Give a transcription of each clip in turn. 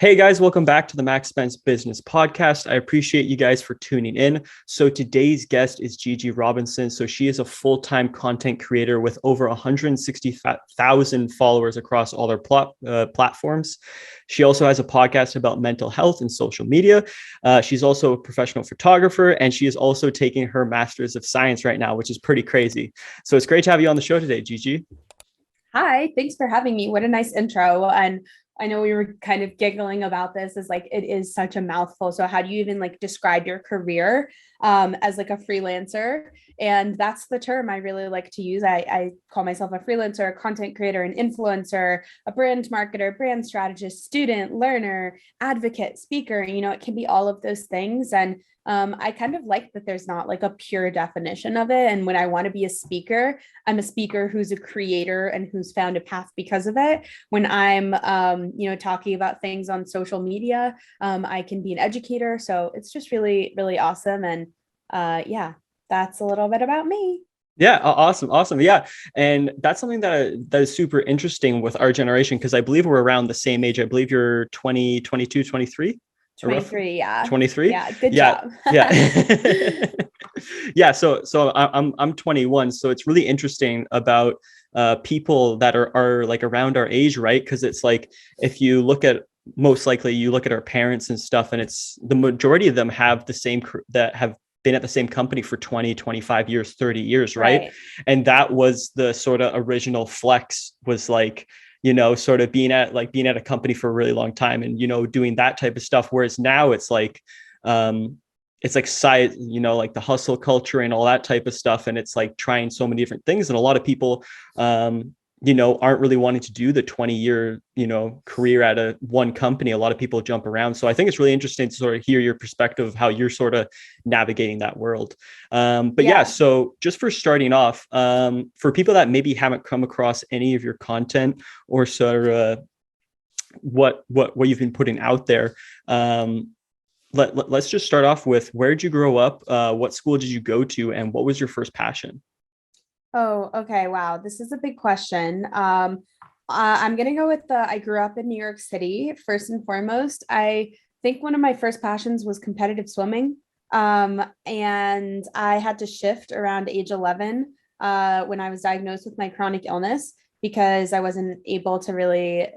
Hey guys, welcome back to the Max Spence Business Podcast. I appreciate you guys for tuning in. So today's guest is Gigi Robinson. So she is a full-time content creator with over 160,000 followers across all their platforms. She also has a podcast about mental health and social media. She's also a professional photographer, and she is also taking her Master's of Science right now, which is pretty crazy. So it's great to have you on the show today, Gigi. Hi, thanks for having me. What a nice intro. And I know we were kind of giggling about this as like it is such a mouthful. So how do you even like describe your career as like a freelancer? And that's the term I really like to use. I call myself a freelancer, a content creator, an influencer, a brand marketer, brand strategist, student, learner, advocate, speaker. It can be all of those things. And I kind of like that there's not like a pure definition of it. And when I want to be a speaker, I'm a speaker who's a creator and who's found a path because of it. When I'm, talking about things on social media, I can be an educator. So it's just really, really awesome. And yeah, that's a little bit about me. Yeah, awesome. Yeah. And that's something that is super interesting with our generation because I believe we're around the same age. I believe you're 20, 22, 23. Or roughly 23, yeah. 23. Yeah, good Yeah. job. Yeah. Yeah, so I'm 21, so it's really interesting about people that are like around our age, right? Because it's like if you look at most likely you look at our parents and stuff, and it's the majority of them have the same that have been at the same company for 20, 25 years, 30 years, right? Right. And that was the sort of original flex, was like, sort of being at a company for a really long time and, doing that type of stuff. Whereas now um, it's like size, like the hustle culture and all that type of stuff. And it's like trying so many different things. And a lot of people, aren't really wanting to do the 20-year, career at one company. A lot of people jump around. So I think it's really interesting to sort of hear your perspective of how you're sort of navigating that world. But yeah, Yeah. so just for starting off, for people that maybe haven't come across any of your content or sort of what you've been putting out there, let's just start off with, where did you grow up? What school did you go to? And what was your first passion? Oh, okay. Wow. This is a big question. I'm gonna go with I grew up in New York City, first and foremost. I think one of my first passions was competitive swimming. And I had to shift around age 11 when I was diagnosed with my chronic illness because I wasn't able to really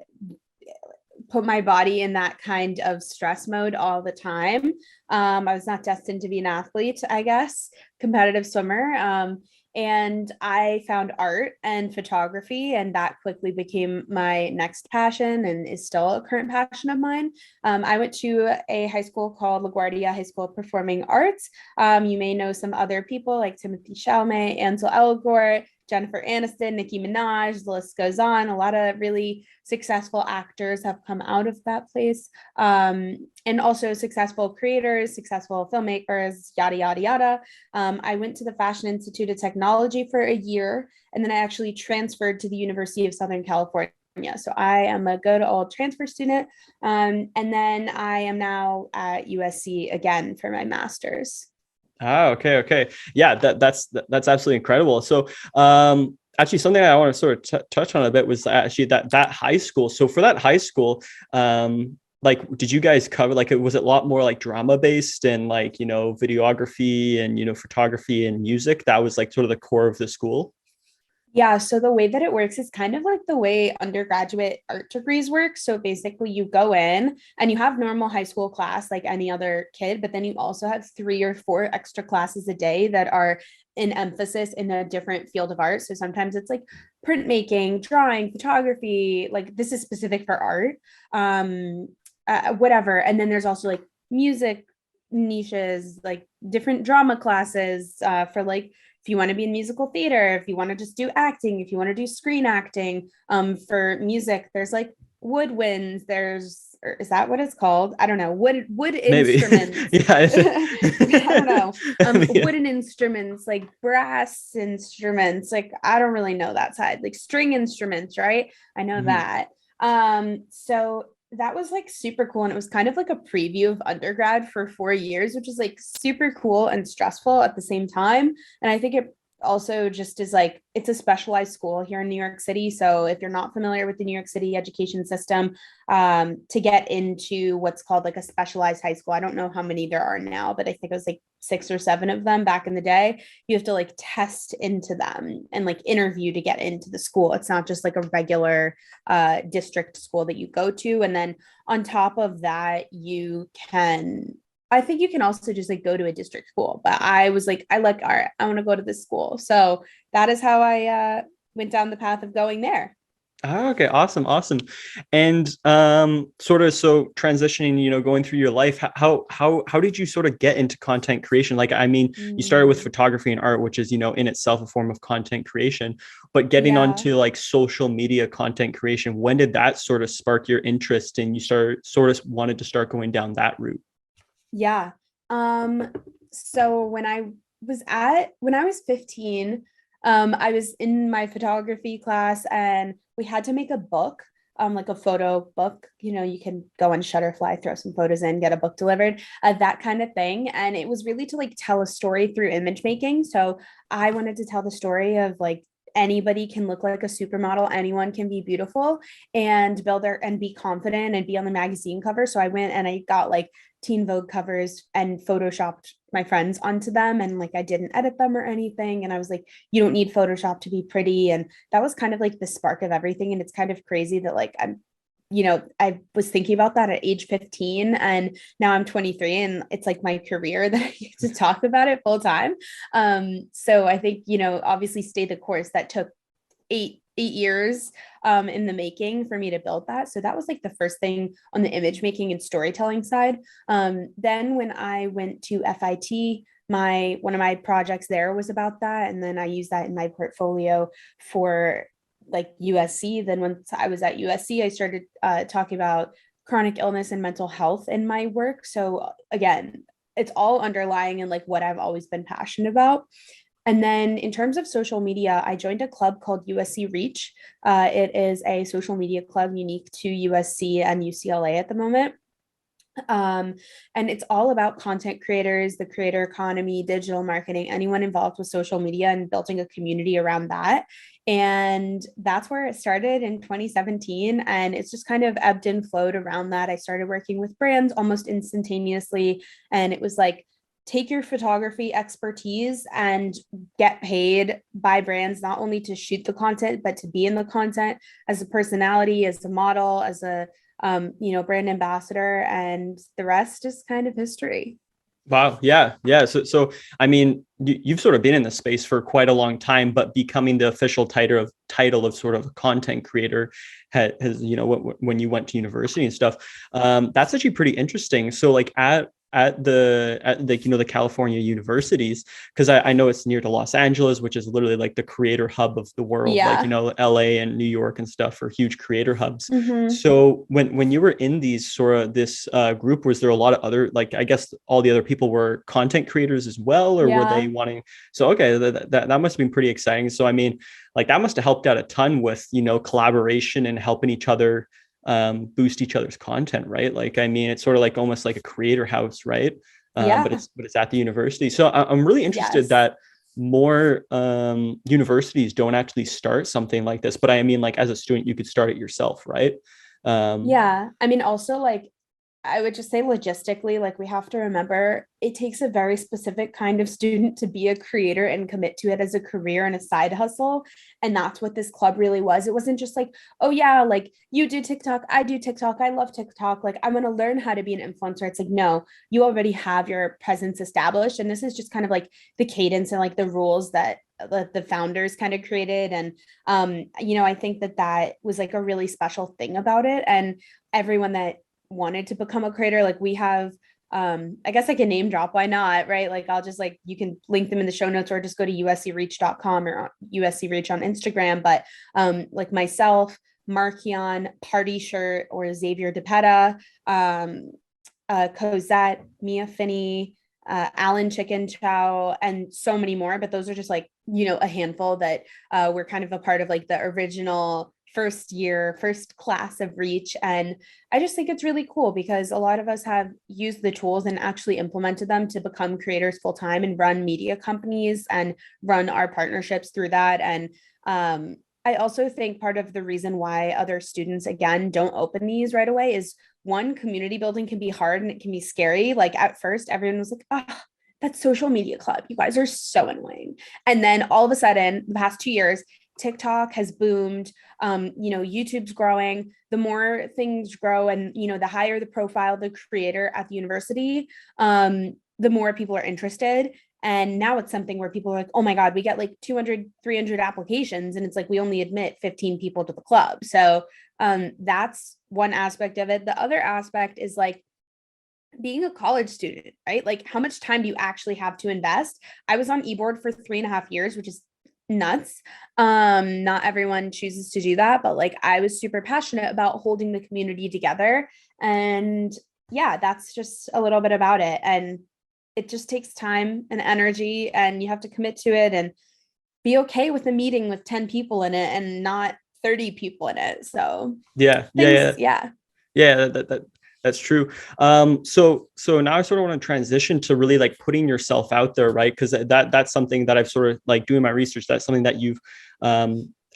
put my body in that kind of stress mode all the time. I was not destined to be an athlete, I guess, competitive swimmer. And I found art and photography, and that quickly became my next passion and is still a current passion of mine. I went to a high school called LaGuardia High School of Performing Arts. You may know some other people like Timothy Chalamet, Ansel Elgort, Jennifer Aniston, Nicki Minaj, the list goes on. A lot of really successful actors have come out of that place. And also successful creators, successful filmmakers, yada, yada, yada. I went to the Fashion Institute of Technology for a year, and then I actually transferred to the University of Southern California. So I am a good old transfer student. And then I am now at USC again for my master's. Okay. Yeah, that's absolutely incredible. So, actually, something I want to sort of touch on a bit was actually that high school. So for that high school, like, did you guys cover, like, was it a lot more like drama based and like, videography and, photography and music? That was like sort of the core of the school. Yeah, so the way that it works is kind of like the way undergraduate art degrees work. So basically, you go in and you have normal high school class like any other kid, but then you also have 3 or 4 extra classes a day that are an emphasis in a different field of art. So sometimes it's like printmaking, drawing, photography, like this is specific for art, whatever. And then there's also like music niches, like different drama classes for like if you want to be in musical theater, if you want to just do acting, if you want to do screen acting, for music, there's like woodwinds, there's, or is that what it's called? I don't know. Wood Maybe. instruments. Yeah. I don't know. Yeah. Wooden instruments, like brass instruments, like I don't really know that side, like string instruments, right? I know Mhm. that. So that was like super cool. And it was kind of like a preview of undergrad for 4 years, which is like super cool and stressful at the same time. And I think it also just is like, it's a specialized school here in New York City. So if you're not familiar with the New York City education system, to get into what's called like a specialized high school, I don't know how many there are now, but I think it was like 6 or 7 of them back in the day. You have to like test into them and like interview to get into the school. It's not just like a regular district school that you go to. And then on top of that, I think you can also just like go to a district school, but I was like, I like art. I want to go to this school. So that is how I went down the path of going there. Oh, okay, awesome, awesome. And sort of so transitioning, going through your life, how did you sort of get into content creation? Like, I mean, you started with Mm, photography and art, which is, in itself a form of content creation, but getting yeah. onto like social media content creation, when did that sort of spark your interest and you sort of wanted to start going down that route? Yeah. So when I was 15, I was in my photography class and we had to make a book, like a photo book. You can go on Shutterfly, throw some photos in, get a book delivered, that kind of thing. And it was really to like tell a story through image making. So I wanted to tell the story of like anybody can look like a supermodel, anyone can be beautiful and be confident and be on the magazine cover. So I went and I got like Teen Vogue covers and photoshopped my friends onto them, and like I didn't edit them or anything, and I was like, you don't need Photoshop to be pretty. And that was kind of like the spark of everything. And it's kind of crazy that like I was thinking about that at age 15 and now I'm 23 and it's like my career that I get to talk about it full time. So I think, obviously stay the course. That took 8 years in the making for me to build that. So that was like the first thing on the image making and storytelling side. Then when I went to FIT, one of my projects there was about that. And then I used that in my portfolio for like USC. Then once I was at USC, I started talking about chronic illness and mental health in my work. So again, it's all underlying in like what I've always been passionate about. And then in terms of social media, I joined a club called USC Reach. It is a social media club unique to USC and UCLA at the moment. Um, and it's all about content creators, the creator economy, digital marketing, anyone involved with social media and building a community around that. And that's where it started in 2017. And it's just kind of ebbed and flowed around that. I started working with brands almost instantaneously. And it was like, take your photography expertise and get paid by brands not only to shoot the content but to be in the content as a personality, as a model, as a brand ambassador, and the rest is kind of history. Wow. Yeah. Yeah. So I mean, you've sort of been in the space for quite a long time, but becoming the official title of sort of a content creator has when you went to university and stuff, that's actually pretty interesting. So like at the California universities, because I know it's near to Los Angeles, which is literally like the creator hub of the world, like Yeah. LA and New York and stuff are huge creator hubs. Mm-hmm. So when you were in these sort of this group, was there a lot of other, like, I guess all the other people were content creators as well, or were they Yeah. wanting? So okay, that must have been pretty exciting. So I mean, like that must have helped out a ton with collaboration and helping each other boost each other's content, right? Like, I mean, it's sort of like almost like a creator house, right? But Yeah. it's at the university. So I'm really interested Yes. that more universities don't actually start something like this. But I mean, like as a student, you could start it yourself, right? Um, Yeah. I mean, also, like, I would just say logistically, like, we have to remember it takes a very specific kind of student to be a creator and commit to it as a career and a side hustle. And that's what this club really was. It wasn't just like, oh, yeah, like you do TikTok, I do TikTok, I love TikTok. Like, I'm going to learn how to be an influencer. It's like, no, you already have your presence established. And this is just kind of like the cadence and like the rules that the founders kind of created. And I think that was like a really special thing about it. And everyone that wanted to become a creator, like we have, I guess I can name drop, why not, right? Like I'll just, like, you can link them in the show notes or just go to uscreach.com or USC Reach on Instagram. But like myself, Markion, Party Shirt, or Xavier DePetta, Cosette, Mia Finney, Alan Chicken Chow, and so many more. But those are just like, a handful that were kind of a part of like the original first class of reach. And I just think it's really cool because a lot of us have used the tools and actually implemented them to become creators full time and run media companies and run our partnerships through that. And I also think part of the reason why other students, again, don't open these right away is one, community building can be hard and it can be scary. Like at first, everyone was like, oh, that social media club, you guys are so annoying. And then all of a sudden, the past 2 years, TikTok has boomed. YouTube's growing. The more things grow, and the higher the profile of the creator at the university, the more people are interested. And now it's something where people are like, oh my God, we get like 200, 300 applications. And it's like, we only admit 15 people to the club. So that's one aspect of it. The other aspect is like being a college student, right? Like how much time do you actually have to invest? I was on eBoard for 3.5 years, which is nuts. Not everyone chooses to do that, but like I was super passionate about holding the community together. And yeah, that's just a little bit about it. And it just takes time and energy, and you have to commit to it and be okay with a meeting with 10 people in it and not 30 people in it. So Yeah, things, yeah. That's true. So now I sort of want to transition to really like putting yourself out there, right? Because that's something that I've sort of like doing my research. That's something that you've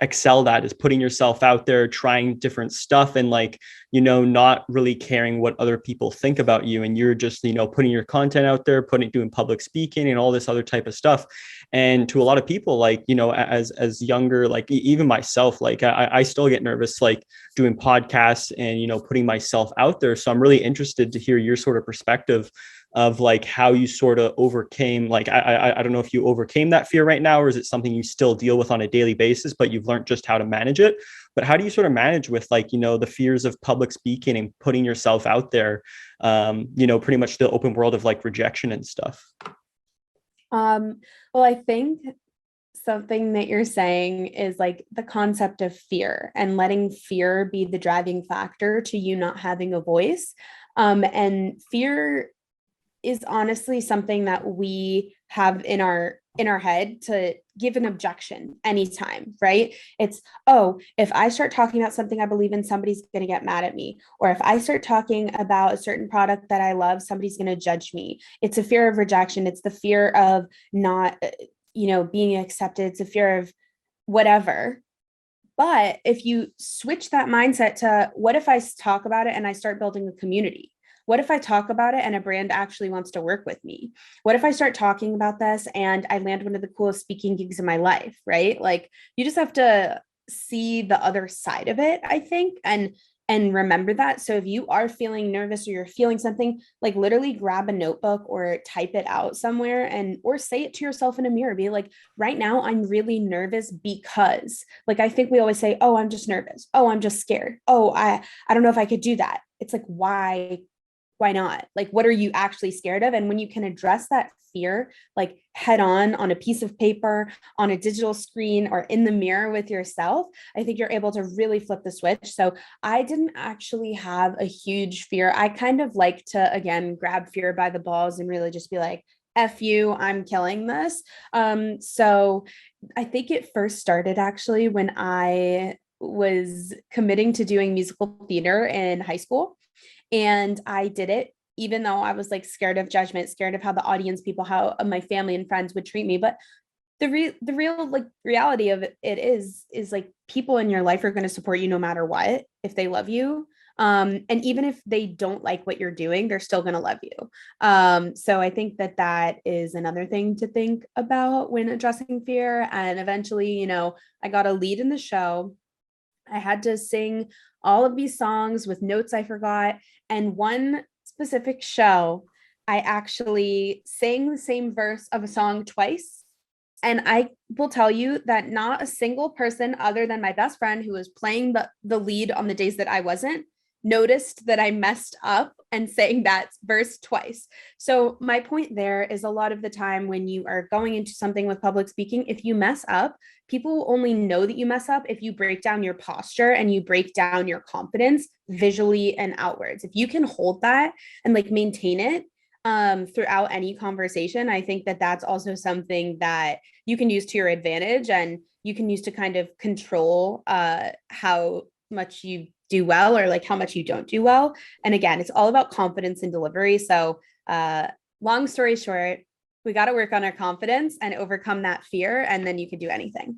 excelled at, is putting yourself out there, trying different stuff, and like, not really caring what other people think about you. And you're just, putting your content out there, doing public speaking and all this other type of stuff. And to a lot of people, like, as younger, like even myself, like I still get nervous, like doing podcasts and, putting myself out there. So I'm really interested to hear your sort of perspective of like how you sort of overcame, like, I don't know if you overcame that fear right now, or is it something you still deal with on a daily basis, but you've learned just how to manage it. But how do you sort of manage with like, the fears of public speaking and putting yourself out there, pretty much the open world of like rejection and stuff? Well, I think something that you're saying is like the concept of fear and letting fear be the driving factor to you not having a voice. And fear is honestly something that we have in our head to give an objection anytime, right? It's, oh, if I start talking about something I believe in, somebody's going to get mad at me. Or if I start talking about a certain product that I love, somebody's going to judge me. It's a fear of rejection. It's the fear of not, being accepted. It's a fear of whatever. But if you switch that mindset to, what if I talk about it and I start building a community? What if I talk about it and a brand actually wants to work with me? What if I start talking about this and I land one of the coolest speaking gigs in my life, right? Like you just have to see the other side of it, I think, and remember that. So if you are feeling nervous or you're feeling something, like literally grab a notebook or type it out somewhere, and or say it to yourself in a mirror. Be like, right now I'm really nervous because, like, I think we always say, oh, I'm just nervous. Oh, I'm just scared. Oh, I don't know if I could do that. It's like, why not? Like, what are you actually scared of? And when you can address that fear, like head on a piece of paper, on a digital screen, or in the mirror with yourself, I think you're able to really flip the switch. So I didn't actually have a huge fear. I kind of like to, again, grab fear by the balls and really just be like, F you, I'm killing this. So I think it first started actually when I was committing to doing musical theater in high school. And I did it, even though I was like scared of judgment, scared of how the audience people, how my family and friends would treat me. But the real like reality of it is like people in your life are going to support you no matter what, if they love you. And even if they don't like what you're doing, they're still going to love you. So I think that is another thing to think about when addressing fear. And eventually, I got a lead in the show. I had to sing all of these songs with notes I forgot. And one specific show, I actually sang the same verse of a song twice. And I will tell you that not a single person other than my best friend, who was playing the lead on the days that I wasn't, noticed that I messed up and sang that verse twice. So my point there is, a lot of the time when you are going into something with public speaking, if you mess up, people will only know that you mess up if you break down your posture and you break down your confidence visually and outwards. If you can hold that and like maintain it, throughout any conversation. I think that that's also something that you can use to your advantage, and you can use to kind of control how much you do well, or like how much you don't do well. And again, it's all about confidence and delivery. So long story short, we got to work on our confidence and overcome that fear, and then you can do anything.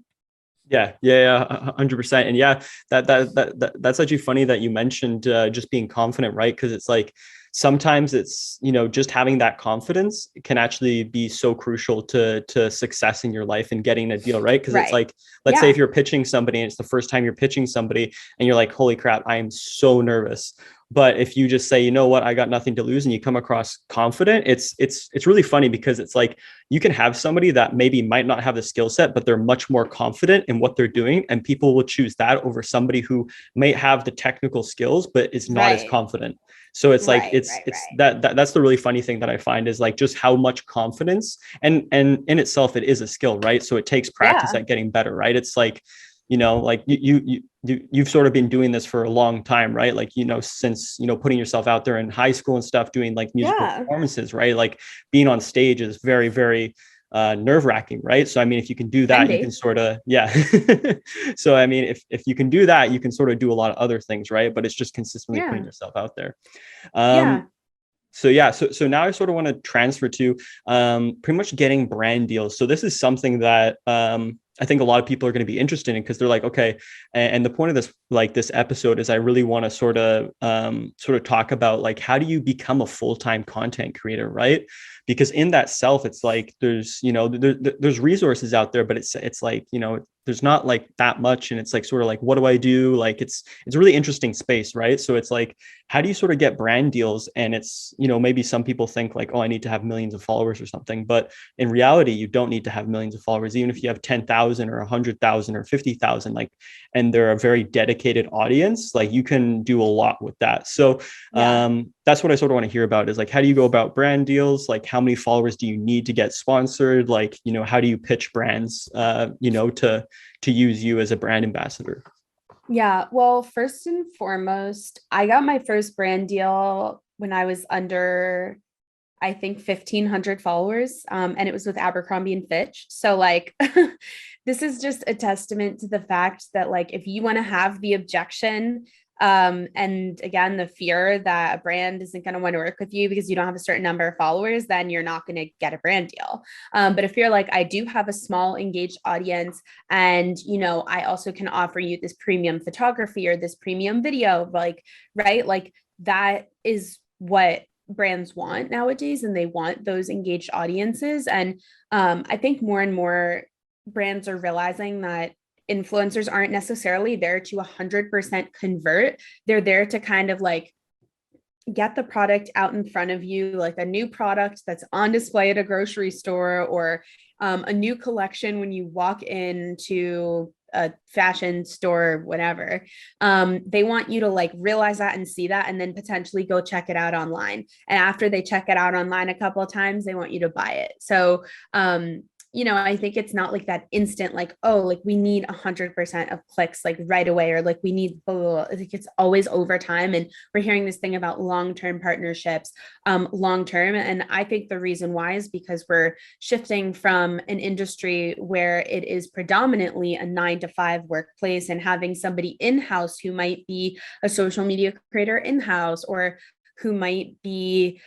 Yeah, 100%. And yeah, that's actually funny that you mentioned just being confident, right? Because it's like sometimes it's, you know, just having that confidence can actually be so crucial to success in your life and getting a deal, right? Because it's Right. like, let's say Yeah. if you're pitching somebody and it's the first time you're pitching somebody and you're like, holy crap, I am so nervous. But if you just say, you know what, I got nothing to lose, and you come across confident, it's really funny, because it's like you can have somebody that maybe might not have the skill set, but they're much more confident in what they're doing, and people will choose that over somebody who may have the technical skills but is not as Right. confident. So it's like Right. it's Right. it's Right. that's the really funny thing that I find, is like just how much confidence, and in itself it is a skill, right? So it takes practice Yeah. at getting better, right? It's like, you know, like you've sort of been doing this for a long time, right? Like, you know, since, you know, putting yourself out there in high school and stuff, doing like musical Yeah. performances, right? Like being on stage is very, very nerve wracking, right? So I mean, if you can do Can that, you can be. sort of, yeah. So I mean, if you can do that, you can sort of do a lot of other things, right? But it's just consistently putting Yeah. yourself out there. Yeah. So yeah, so now I sort of want to transfer to pretty much getting brand deals. So this is something that I think a lot of people are going to be interested in, because they're like, okay, and the point of this episode is I really want to sort of talk about like, how do you become a full-time content creator, right? Because in that self, it's like there's, you know, there's resources out there, but it's like, you know, there's not like that much, and it's like sort of like, what do I do? Like it's a really interesting space, right? So it's like, how do you sort of get brand deals? And it's, you know, maybe some people think like, oh, I need to have millions of followers or something, but in reality, you don't need to have millions of followers. Even if you have 10,000 or 100,000 or 50,000, like, and they're a very dedicated audience, like you can do a lot with that. So Yeah. that's what I sort of want to hear about, is like, how do you go about brand deals? Like, how many followers do you need to get sponsored? Like, you know, how do you pitch brands, you know, to use you as a brand ambassador? Yeah. Well, first and foremost, I got my first brand deal when I was under, I think, 1,500 followers. And it was with Abercrombie and Fitch. So like this is just a testament to the fact that like if you want to have the objection, and again, the fear that a brand isn't going to want to work with you because you don't have a certain number of followers, then you're not going to get a brand deal. But if you're like, I do have a small engaged audience, and you know, I also can offer you this premium photography or this premium video, like, right, like that is what brands want nowadays, and they want those engaged audiences. And I think more and more brands are realizing that influencers aren't necessarily there to 100% convert. They're there to kind of like get the product out in front of you, like a new product that's on display at a grocery store, or a new collection when you walk into a fashion store, whatever. They want you to like realize that and see that, and then potentially go check it out online. And after they check it out online a couple of times, they want you to buy it. So you know, I think it's not like that instant, like, oh, like we need 100% of clicks like right away, or like we need, I think it's always over time. And we're hearing this thing about long-term partnerships, long-term. And I think the reason why is because we're shifting from an industry where it is predominantly a 9 to 5 workplace, and having somebody in-house who might be a social media creator in-house, or who might be,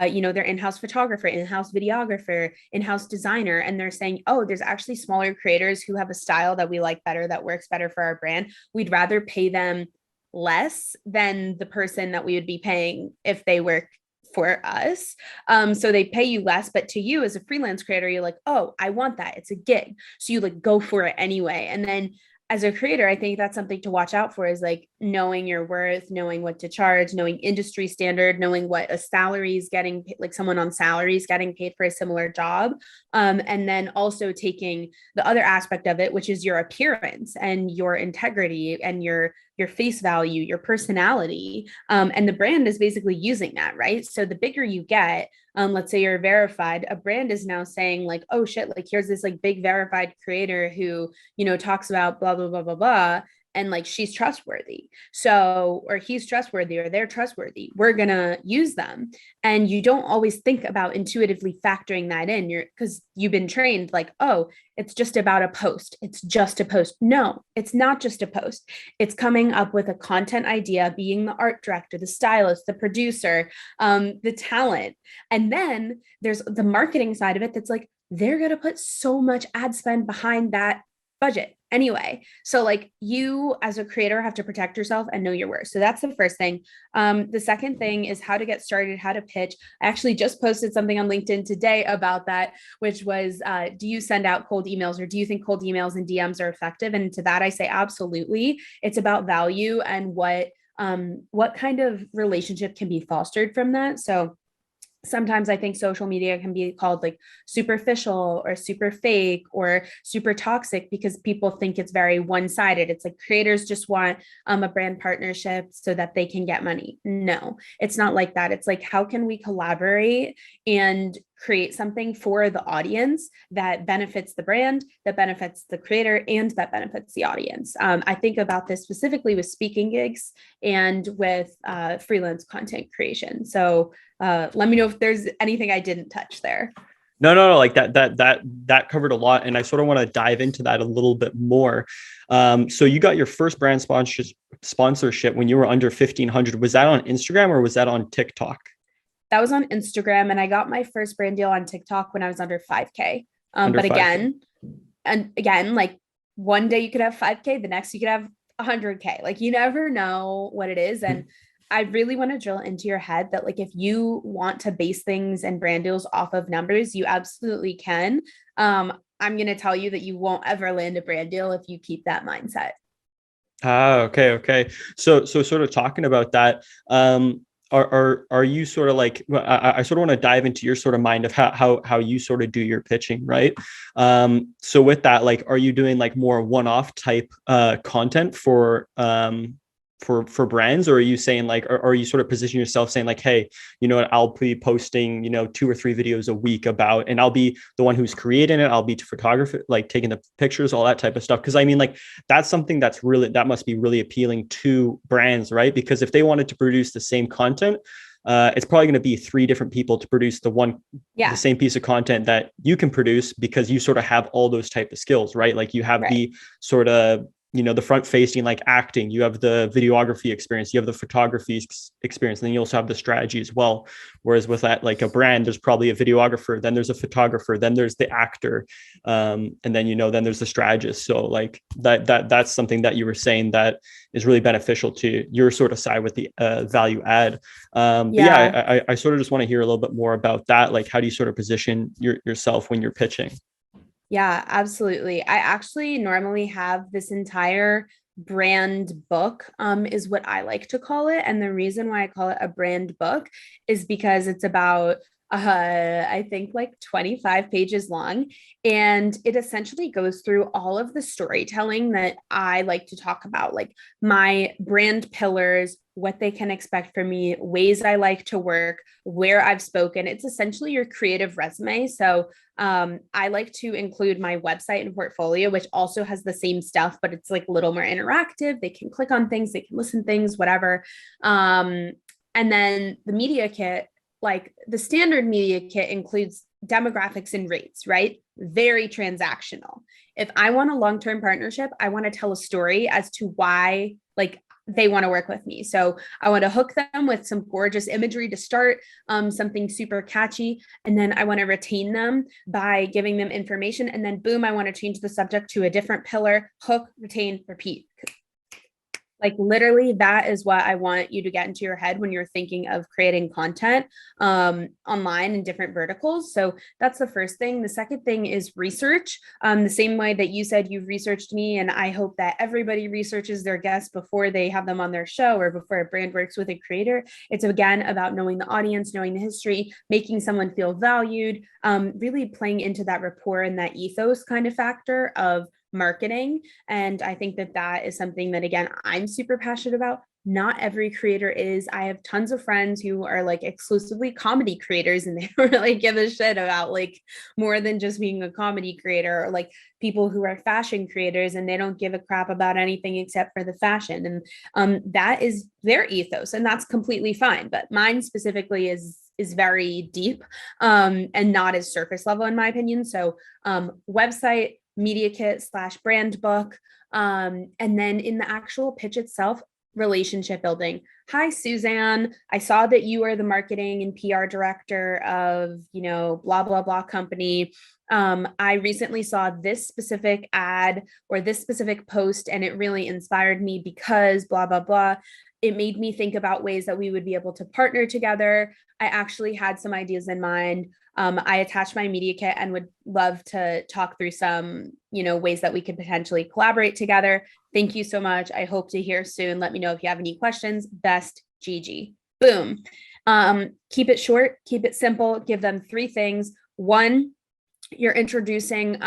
you know, their in-house photographer, in-house videographer, in-house designer, and they're saying, oh, there's actually smaller creators who have a style that we like better, that works better for our brand. We'd rather pay them less than the person that we would be paying if they work for us. So they pay you less, but to you as a freelance creator, you're like, oh, I want that. It's a gig. So you like go for it anyway. And then as a creator, I think that's something to watch out for, is like knowing your worth, knowing what to charge, knowing industry standard, knowing what a salary is getting, like someone on salary is getting paid for a similar job. And then also taking the other aspect of it, which is your appearance and your integrity and your face value, your personality. And the brand is basically using that, right? So the bigger you get, let's say you're verified, a brand is now saying like, oh shit, like here's this like big verified creator who, you know, talks about blah, blah, blah, blah, blah. and like she's trustworthy. So, or he's trustworthy or they're trustworthy. We're going to use them. And you don't always think about intuitively factoring that in. Because you've been trained like, oh, it's just about a post. It's just a post. No, it's not just a post. It's coming up with a content idea, being the art director, the stylist, the producer, the talent. And then there's the marketing side of it that's like, they're going to put so much ad spend behind that budget anyway. So like you as a creator have to protect yourself and know your worth. So that's the first thing. The second thing is how to get started, how to pitch. I actually just posted something on LinkedIn today about that, which was, do you send out cold emails, or do you think cold emails and DMs are effective? And to that, I say, absolutely. It's about value and what kind of relationship can be fostered from that. So sometimes I think social media can be called like superficial or super fake or super toxic because people think it's very one-sided. It's like creators just want a brand partnership so that they can get money. No, it's not like that. It's like, how can we collaborate and create something for the audience that benefits the brand, that benefits the creator, and that benefits the audience. I think about this specifically with speaking gigs and with freelance content creation. So let me know if there's anything I didn't touch there. No, like that covered a lot, and I sort of want to dive into that a little bit more. So you got your first brand sponsorship when you were under 1,500. Was that on Instagram or was that on TikTok? That was on Instagram, and I got my first brand deal on TikTok when I was under 5K. Under But 5K. again, like one day you could have 5K, the next you could have 100K. Like you never know what it is. And I really want to drill into your head that like if you want to base things and brand deals off of numbers, you absolutely can. I'm going to tell you that you won't ever land a brand deal if you keep that mindset. Okay. So sort of talking about that, are you sort of like, I sort of want to dive into your sort of mind of how you sort of do your pitching, right? So with that, like, are you doing like more one-off type content for brands, or are you saying like, or are you sort of positioning yourself saying like, hey, you know what, I'll be posting, 2 or 3 videos a week about, and I'll be the one who's creating it. I'll be photographer, like taking the pictures, all that type of stuff. Cause I mean, like, that's something that must be really appealing to brands, right? Because if they wanted to produce the same content, it's probably going to be 3 different people to produce the same piece of content that you can produce, because you sort of have all those type of skills, right? Like you have the sort of, the front facing, like acting, you have the videography experience, you have the photography experience, and then you also have the strategy as well. Whereas with that, like a brand, there's probably a videographer, then there's a photographer, then there's the actor. And then, then there's the strategist. So like that's something that you were saying that is really beneficial to your sort of side with the value add. But yeah, I sort of just want to hear a little bit more about that. Like, how do you sort of position yourself when you're pitching? Yeah, absolutely. I actually normally have this entire brand book, is what I like to call it. And the reason why I call it a brand book is because it's about I think like 25 pages long. And it essentially goes through all of the storytelling that I like to talk about, like my brand pillars, what they can expect from me, ways I like to work, where I've spoken. It's essentially your creative resume. So I like to include my website and portfolio, which also has the same stuff, but it's like a little more interactive. They can click on things, they can listen to things, whatever. And then the media kit, like the standard media kit includes demographics and rates, right? Very transactional. If I want a long-term partnership, I want to tell a story as to why, like, they want to work with me. So I want to hook them with some gorgeous imagery to start, something super catchy. And then I want to retain them by giving them information. And then boom, I want to change the subject to a different pillar, hook, retain, repeat. Like literally, that is what I want you to get into your head when you're thinking of creating content online in different verticals. So that's the first thing. The second thing is research. The same way that you said you've researched me, and I hope that everybody researches their guests before they have them on their show or before a brand works with a creator. It's again about knowing the audience, knowing the history, making someone feel valued, really playing into that rapport and that ethos kind of factor of marketing. And I think that is something that, again, I'm super passionate about. Not every creator is. I have tons of friends who are like exclusively comedy creators and they don't really give a shit about like more than just being a comedy creator, or like people who are fashion creators and they don't give a crap about anything except for the fashion. And that is their ethos and that's completely fine. But mine specifically is very deep and not as surface level in my opinion. So website, media kit slash brand book. And then in the actual pitch itself, relationship building. Hi, Suzanne. I saw that you are the marketing and PR director of, blah, blah, blah company. I recently saw this specific ad or this specific post, and it really inspired me because blah, blah, blah. It made me think about ways that we would be able to partner together. I actually had some ideas in mind. I attached my media kit and would love to talk through some, ways that we could potentially collaborate together. Thank you so much. I hope to hear soon. Let me know if you have any questions. Best, Gigi. Boom. Keep it short, keep it simple. Give them 3 things. 1, you're introducing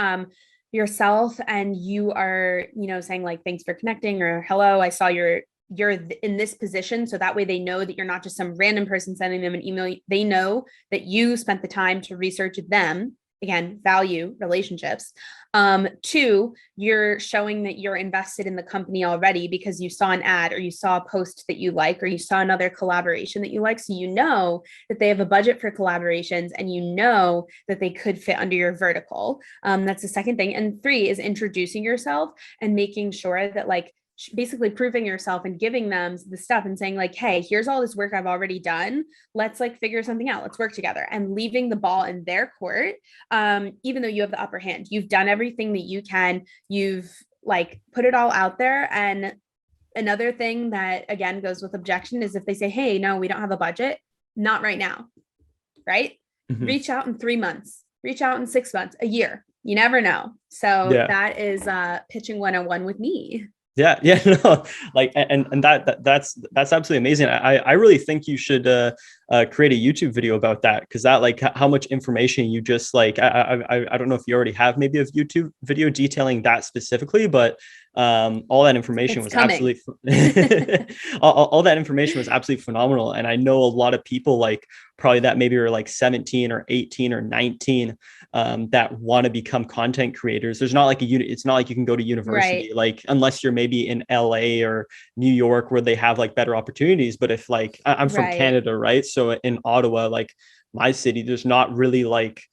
yourself and you are, saying like, thanks for connecting, or hello, I saw you're in this position. So that way they know that you're not just some random person sending them an email. They know that you spent the time to research them. Again, value relationships. 2, you're showing that you're invested in the company already because you saw an ad or you saw a post that you like, or you saw another collaboration that you like. So you know that they have a budget for collaborations and you know that they could fit under your vertical. That's the second thing. And 3 is introducing yourself and making sure that like, basically proving yourself and giving them the stuff and saying like, hey, here's all this work I've already done. Let's like figure something out. Let's work together, and leaving the ball in their court. Even though you have the upper hand, you've done everything that you can. You've like put it all out there. And another thing that again goes with objection is if they say, hey, no, we don't have a budget, not right now. Right. Mm-hmm. Reach out in 3 months, reach out in 6 months, a year. You never know. So that is pitching 101 with me. Yeah, no, like, and that's absolutely amazing. I really think you should create a YouTube video about that, because that like how much information you just like I don't know if you already have maybe a YouTube video detailing that specifically, but all that information was absolutely all that information was absolutely phenomenal. And I know a lot of people like probably that maybe are like 17 or 18 or 19 that want to become content creators. There's not like it's not like you can go to university, right, like unless you're maybe in LA or New York where they have like better opportunities. But if like I'm from Canada, right? So in Ottawa, like my city, there's not really like,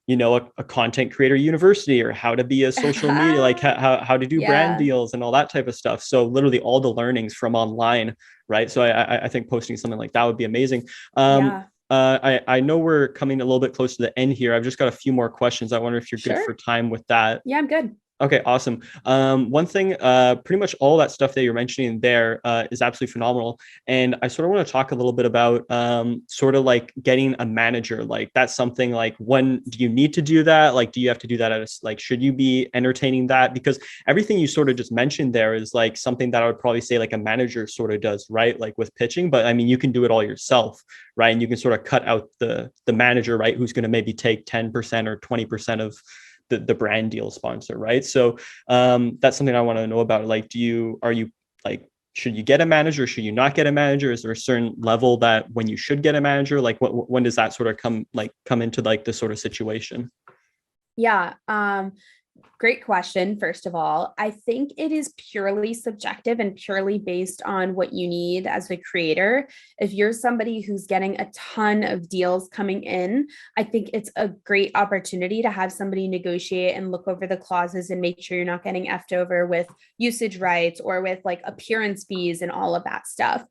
a content creator university or how to be a social media, like how to do brand deals and all that type of stuff. So literally all the learnings from online, right? So I think posting something like that would be amazing. I know we're coming a little bit close to the end here. I've just got a few more questions. I wonder if you're good for time with that. Yeah, I'm good. Okay, awesome. One thing, pretty much all that stuff that you're mentioning there is absolutely phenomenal. And I sort of want to talk a little bit about sort of like getting a manager. Like that's something like, when do you need to do that? Like, do you have to do that like, should you be entertaining that? Because everything you sort of just mentioned there is like something that I would probably say like a manager sort of does, right? Like with pitching, but I mean, you can do it all yourself, right? And you can sort of cut out the manager, right? Who's going to maybe take 10% or 20% of the brand deal sponsor, right? So that's something I want to know about. Like, are you like, should you get a manager? Should you not get a manager? Is there a certain level that when you should get a manager? Like, when does that sort of come into like this sort of situation? Yeah. Great question. First of all, I think it is purely subjective and purely based on what you need as a creator. If you're somebody who's getting a ton of deals coming in, I think it's a great opportunity to have somebody negotiate and look over the clauses and make sure you're not getting effed over with usage rights or with like appearance fees and all of that stuff.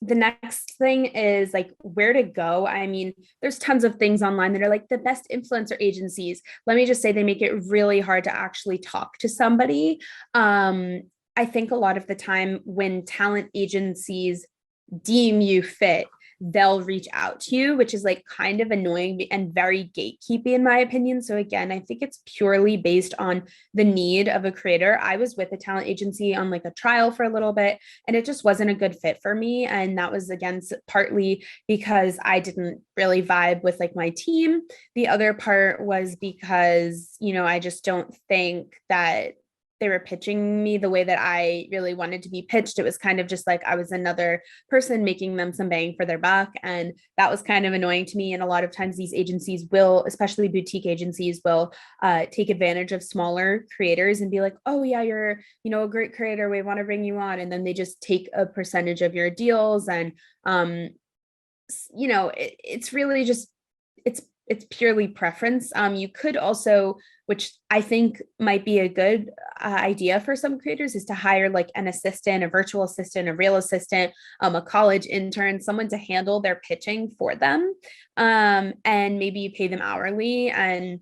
The next thing is like where to go. I mean, there's tons of things online that are like the best influencer agencies. Let me just say they make it really hard to actually talk to somebody. I think a lot of the time when talent agencies deem you fit, they'll reach out to you, which is like kind of annoying and very gatekeepy in my opinion. So again, I think it's purely based on the need of a creator. I was with a talent agency on like a trial for a little bit and it just wasn't a good fit for me. And that was again, partly because I didn't really vibe with like my team. The other part was because, I just don't think that they were pitching me the way that I really wanted to be pitched. It was kind of just like I was another person making them some bang for their buck. And that was kind of annoying to me. And a lot of times these agencies will, especially boutique agencies, will take advantage of smaller creators and be like, oh yeah, you're, a great creator. We want to bring you on. And then they just take a percentage of your deals. And, it's really just, it's purely preference. You could also, which I think might be a good idea for some creators, is to hire like an assistant, a virtual assistant, a real assistant, a college intern, someone to handle their pitching for them. And maybe you pay them hourly, and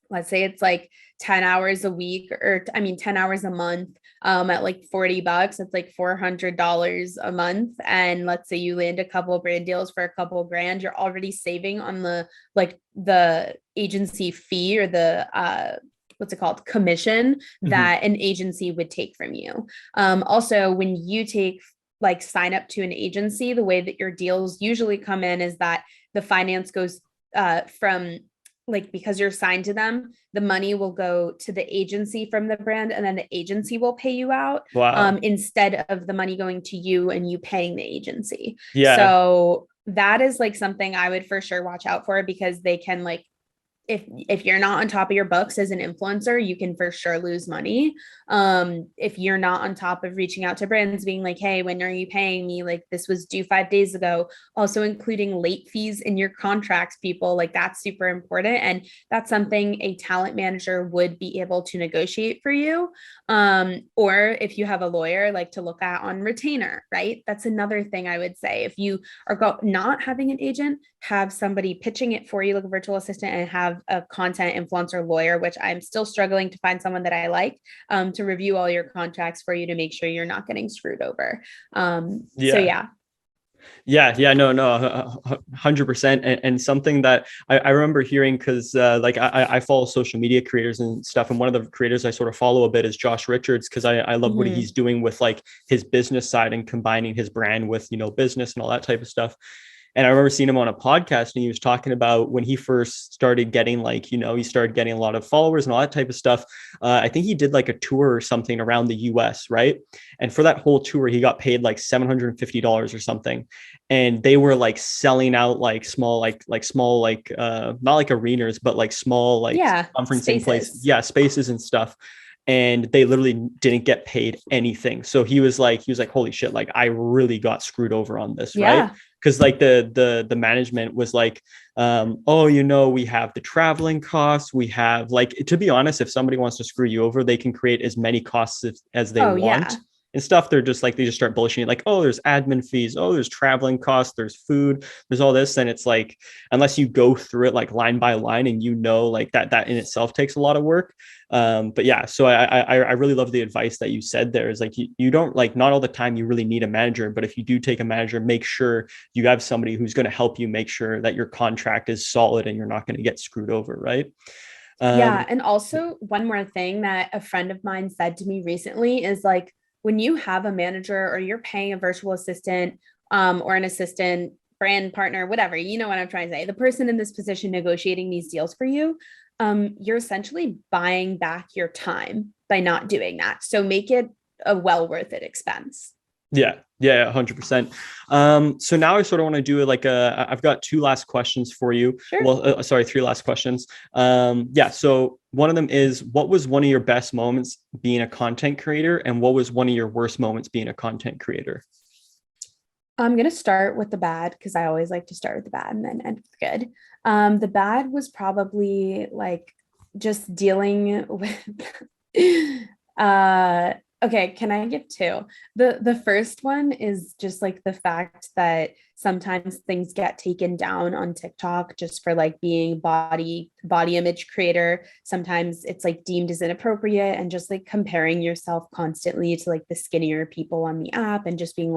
let's say it's like 10 hours a week, or 10 hours a month, at like $40, it's like $400 a month. And let's say you land a couple of brand deals for a couple of grand, you're already saving on the agency fee, or the what's it called, commission that an agency would take from you. Also, when you sign up to an agency, the way that your deals usually come in is that the finance goes from, because you're signed to them, the money will go to the agency from the brand, and then the agency will pay you out. Wow. Instead of the money going to you and you paying the agency. Yeah. So that is something I would for sure watch out for, because they can if you're not on top of your books as an influencer, you can for sure lose money. If you're not on top of reaching out to brands being like, hey, when are you paying me? This was due 5 days ago. Also including late fees in your contracts, people, that's super important. And that's something a talent manager would be able to negotiate for you. Or if you have a lawyer, to look at on retainer, right? That's another thing I would say. If you are not having an agent, have somebody pitching it for you, like a virtual assistant, and have a content influencer lawyer, which I'm still struggling to find someone that I like, to review all your contracts for you to make sure you're not getting screwed over. So yeah. Yeah, no, 100%. And something that I remember hearing, because I follow social media creators and stuff, and one of the creators I sort of follow a bit is Josh Richards, because I love what he's doing with his business side and combining his brand with business and all that type of stuff. And I remember seeing him on a podcast, and he was talking about when he first started getting he started getting a lot of followers and all that type of stuff. I think he did a tour or something around the US, right? And for that whole tour, he got paid $750 or something. And they were selling out small, not arenas, but small, conferencing places. Yeah, spaces and stuff. And they literally didn't get paid anything. So he was like, holy shit, I really got screwed over on this, right? Because the management was we have the traveling costs, we have to be honest, if somebody wants to screw you over, they can create as many costs as they want and stuff. They're just they just start bullshitting there's admin fees, there's traveling costs, there's food, there's all this. And it's unless you go through it line by line, and that in itself takes a lot of work. But yeah, so I really love the advice that you said there, is you don't not all the time you really need a manager, but if you do take a manager, make sure you have somebody who's going to help you make sure that your contract is solid and you're not going to get screwed over, right? And also one more thing that a friend of mine said to me recently is when you have a manager, or you're paying a virtual assistant, or an assistant, brand partner, whatever, you know what I'm trying to say, the person in this position negotiating these deals for you, you're essentially buying back your time by not doing that. So make it a well worth it expense. Yeah, 100%. So now I sort of want to do I've got 2 last questions for you. Sure. Well, sorry, 3 last questions. So one of them is, what was one of your best moments being a content creator, and what was one of your worst moments being a content creator? I'm going to start with the bad, because I always like to start with the bad and then end with good. The bad was probably just dealing with, okay, can I give 2? The first one is just the fact that sometimes things get taken down on TikTok just for being body image creator. Sometimes it's deemed as inappropriate, and just comparing yourself constantly to the skinnier people on the app, and just being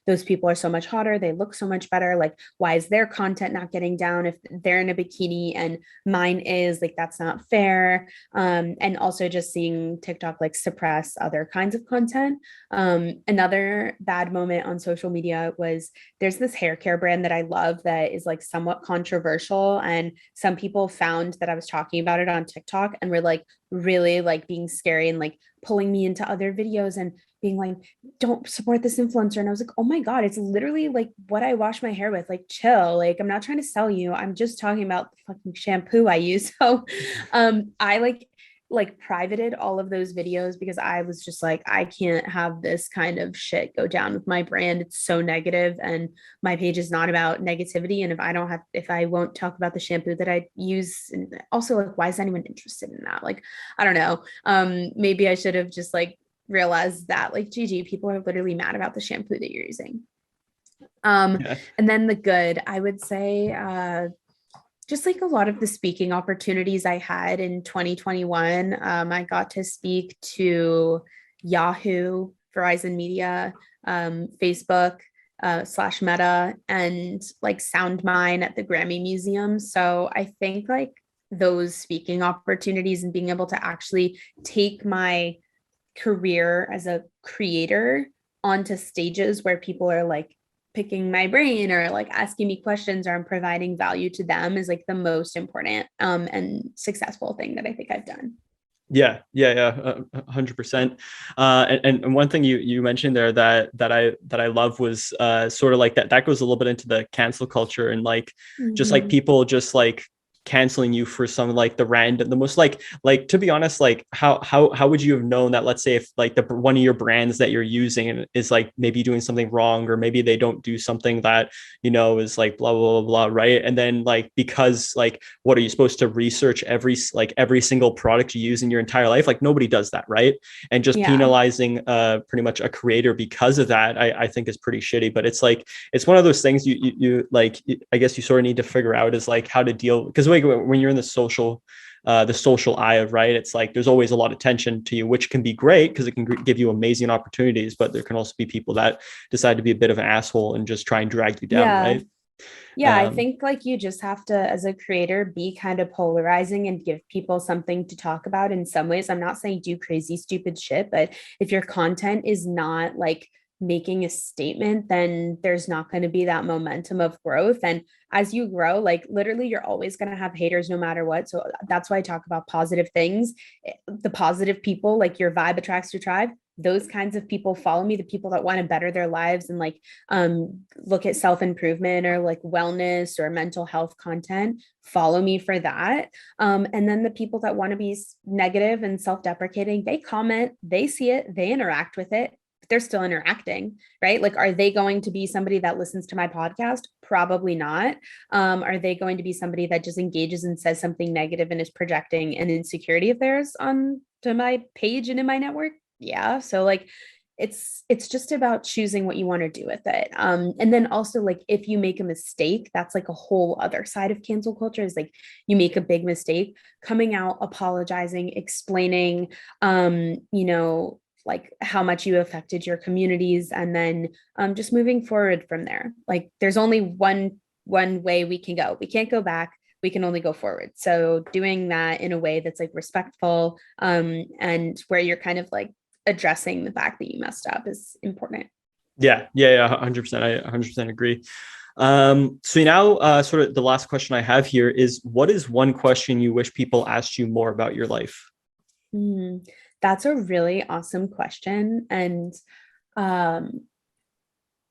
those people are so much hotter, they look so much better, why is their content not getting down if they're in a bikini and mine is, that's not fair. And also just seeing TikTok suppress other kinds of content. Another bad moment on social media was, there's this hair hair care brand that I love that is like somewhat controversial. And some people found that I was talking about it on TikTok and were like really like being scary and like pulling me into other videos and being like, don't support this influencer. And I was like, oh my God, it's literally like what I wash my hair with. Like, chill. Like, I'm not trying to sell you. I'm just talking about the fucking shampoo I use. So I like privated all of those videos because I was just like, I can't have this kind of shit go down with my brand. It's so negative, and my page is not about negativity. And if I won't talk about the shampoo that I use, and also like, why is anyone interested in that? Like, I don't know. Maybe I should have just like realized that like, Gigi, people are literally mad about the shampoo that you're using. Yeah. And then the good, I would say, just like a lot of the speaking opportunities I had in 2021. I got to speak to Yahoo, Verizon Media, Facebook, slash Meta, and like SoundMine at the Grammy Museum. So I think like those speaking opportunities and being able to actually take my career as a creator onto stages where people are like picking my brain or like asking me questions, or I'm providing value to them, is like the most important and successful thing that I think I've done. Yeah, 100%. And one thing you mentioned there that I love was sort of like that goes a little bit into the cancel culture, and like just like Mm-hmm. people just like canceling you for some like the most like to be honest, like how would you have known that, let's say if like the one of your brands that you're using is like maybe doing something wrong, or maybe they don't do something that is like blah blah blah blah, right? And then like, because like, what are you supposed to research every single product you use in your entire life? Like, nobody does that, right? And just Yeah. penalizing pretty much a creator because of that, I think is pretty shitty. But it's like, it's one of those things you like, I guess you sort of need to figure out is like how to deal, because like when you're in the social eye of, right, it's like there's always a lot of tension to you, which can be great because it can give you amazing opportunities, but there can also be people that decide to be a bit of an asshole and just try and drag you down, Yeah. right? Yeah, I um think like you just have to, as a creator, be kind of polarizing and give people something to talk about in some ways. I'm not saying do crazy, stupid shit, but if your content is not like making a statement, then there's not going to be that momentum of growth. And as you grow, like literally, you're always going to have haters no matter what. So that's why I talk about positive things. The positive people, like your vibe attracts your tribe. Those kinds of people follow me, the people that want to better their lives and like look at self-improvement or like wellness or mental health content, follow me for that. And then the people that want to be negative and self-deprecating, they comment, they see it, they interact with it, but they're still interacting, right? Like, are they going to be somebody that listens to my podcast? Probably not. Are they going to be somebody that just engages and says something negative and is projecting an insecurity of theirs on to my page and in my network? Yeah. So like, it's just about choosing what you want to do with it. And then also like, if you make a mistake, that's like a whole other side of cancel culture, is like, you make a big mistake, coming out, apologizing, explaining, like how much you affected your communities, and then just moving forward from there. Like, there's only one way we can go. We can't go back. We can only go forward. So doing that in a way that's like respectful, and where you're kind of like addressing the fact that you messed up is important. yeah, 100%. I 100% agree. So now, sort of the last question I have here is, what is one question you wish people asked you more about your life? That's a really awesome question. And um,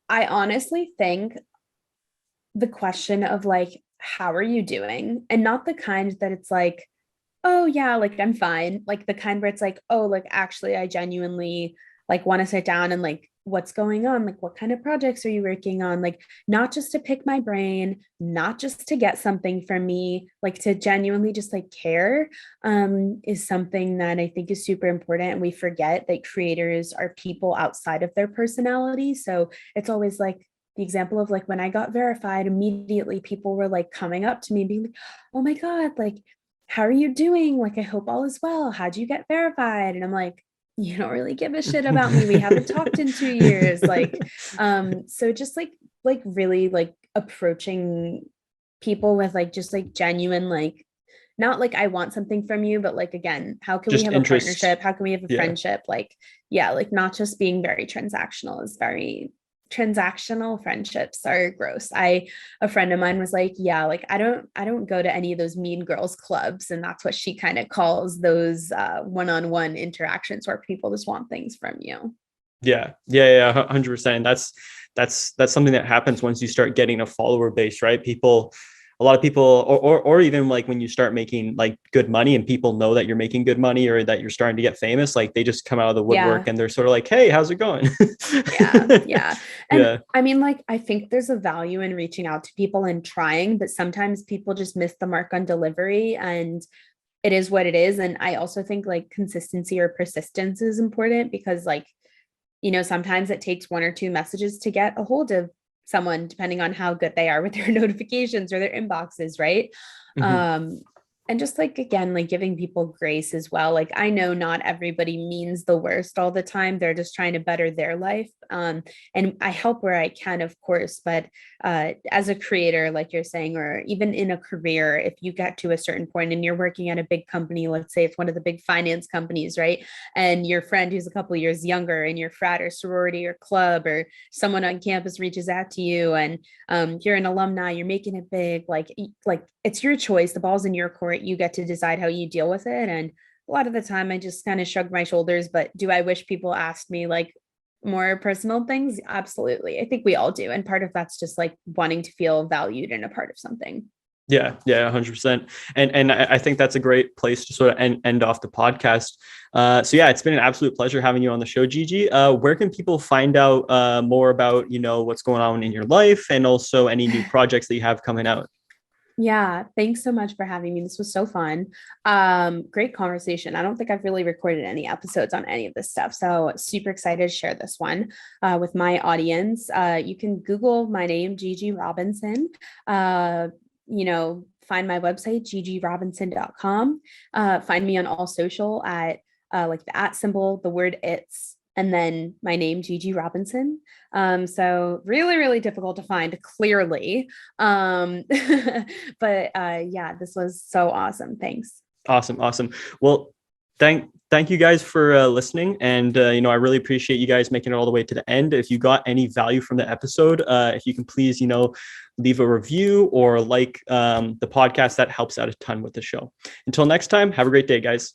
I honestly think the question of like, how are you doing? And not the kind that it's like, oh yeah, like I'm fine. Like the kind where it's like, oh, like actually I genuinely like want to sit down and like, what's going on? Like, what kind of projects are you working on? Like, not just to pick my brain, not just to get something from me, like to genuinely just like care, is something that I think is super important. And we forget that creators are people outside of their personality. So it's always like, the example of like when I got verified, immediately people were like coming up to me and being like, oh my God, like how are you doing? Like, I hope all is well. How'd you get verified? And I'm like, you don't really give a shit about me. We haven't talked in 2 years. Like, so just like really like approaching people with like just like genuine, like not like I want something from you, but like again, how can we Just have a interest. partnership? How can we have a Yeah. friendship? Like, yeah, like not just being very transactional is very transactional friendships are gross. A friend of mine was like, yeah, like I don't go to any of those mean girls clubs. And that's what she kind of calls those one-on-one interactions where people just want things from you. Yeah, 100%. That's something that happens once you start getting a follower base, right? A lot of people, or even like when you start making like good money and people know that you're making good money or that you're starting to get famous, like they just come out of the Yeah. woodwork and they're sort of like, hey, how's it going? Yeah, yeah. And Yeah. I mean, like, I think there's a value in reaching out to people and trying, but sometimes people just miss the mark on delivery and it is what it is. And I also think like consistency or persistence is important because, like, sometimes it takes one or two messages to get a hold of someone, depending on how good they are with their notifications or their inboxes, right? Mhm. Um, and just like again, like giving people grace as well. Like I know not everybody means the worst all the time. They're just trying to better their life. And I help where I can, of course, but as a creator, like you're saying, or even in a career, if you get to a certain point and you're working at a big company, let's say it's one of the big finance companies, right? And your friend who's a couple of years younger in your frat or sorority or club or someone on campus reaches out to you and you're an alumni, you're making it big, like it's your choice, the ball's in your court, you get to decide how you deal with it. And a lot of the time I just kind of shrug my shoulders, but do I wish people asked me like more personal things? Absolutely. I think we all do. And part of that's just like wanting to feel valued and a part of something. Yeah, 100%. And I think that's a great place to sort of end off the podcast. So yeah, it's been an absolute pleasure having you on the show, Gigi. Where can people find out more about, what's going on in your life and also any new projects that you have coming out? Yeah, thanks so much for having me. This was so fun. Great conversation. I don't think I've really recorded any episodes on any of this stuff. So super excited to share this one with my audience. You can Google my name, Gigi Robinson. Find my website, gigirobinson.com. Find me on all social at like the at symbol, the word it's, and then my name, Gigi Robinson. So really, really difficult to find clearly. But yeah, this was so awesome. Thanks. Awesome. Well, thank you guys for listening, and I really appreciate you guys making it all the way to the end. If you got any value from the episode, if you can please leave a review or like the podcast, that helps out a ton with the show. Until next time, have a great day, guys.